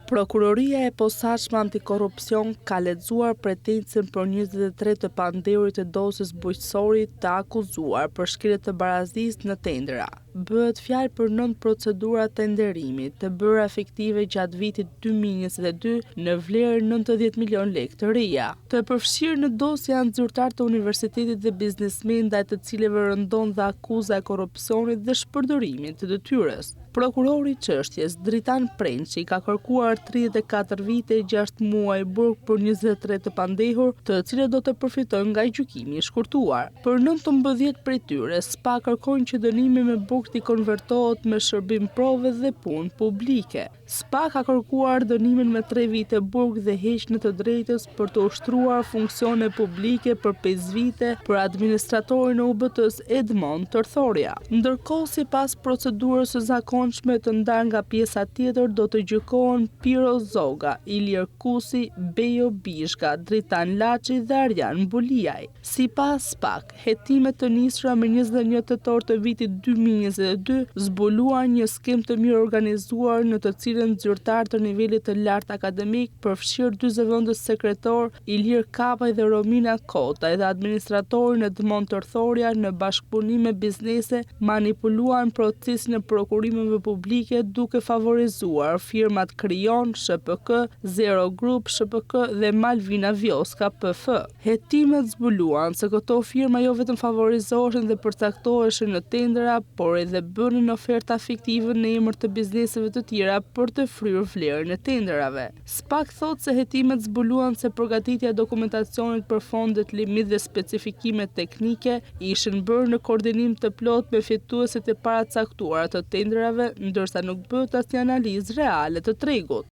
Prokuroria e posaçme antikorrupsion ka lexuar pretencën për 23 të pandehurit të dosjes bujqësori të akuzuar për shkelje të barazisë në tendera. Bëhet fjalë për 9 procedura tenderimit të bëra efektive gjatë vitit 2022 në vlerë 90 milion lekë të reja. Të përfshirë në dosje janë zyrtar të universitetit dhe biznesmen ndaj të cilëve rëndon dhe akuza e korrupsionit dhe shpërdorimit të detyrës. Prokurori i çështjes, Dritan Prençi, ka kërkuar 34 vite e 6 muaj burg për 23 të pandehur, të cilët do të përfitojnë nga gjykimi i shkurtuar. Për 19 prej tyre, SPA kërkojnë që dënimi me burg t'i konvertohet me shërbim prove dhe punë publike. SPA ka kërkuar dënimin me 3 vite burg dhe heqje në të drejtës për të ushtruar funksione publike për 5 vite për administratorin e UBT-s Edmond Tërthorja. Ndërkohë, sipas procedurës së zakonshme të ndarë nga pjesa tjetër, do të gjykohen Piro Zoga, Ilir Kusi, Bejo Bishka, Dritan Laçi dhe Arjan Buliaj. Sipas SPAK, hetimet të nisura me 21 tetor të vitit 2022 zbuluan një skem të mirë organizuar në të cilën zyrtar të nivelit të lartë akademik, përfshirë 2 zëvendës sekretor, Ilir Kapaj dhe Romina Kota, dhe administratorin Edmond Tërthorja në bashkëpunim me biznese, manipuluan procesin e prokurimeve publike duke favorizuar firmat Krion, SHPK, Zero Group, SHPK dhe Malvina Vjoska PF. Hetimet zbuluan se këto firma jo vetëm favorizoheshin dhe përcaktoheshin në tendera, por edhe bënin oferta fiktive në emër të bizneseve të tjera për të fryrë vlerën e tenderave. SPAK thot se hetimet zbuluan se përgatitja e dokumentacionit për fondet limit dhe specifikimet teknike ishin bërë në koordinim të plot me fituesit e paracaktuara të tenderave, ndërsa nuk bëhet asnjë analizë reale të tregut.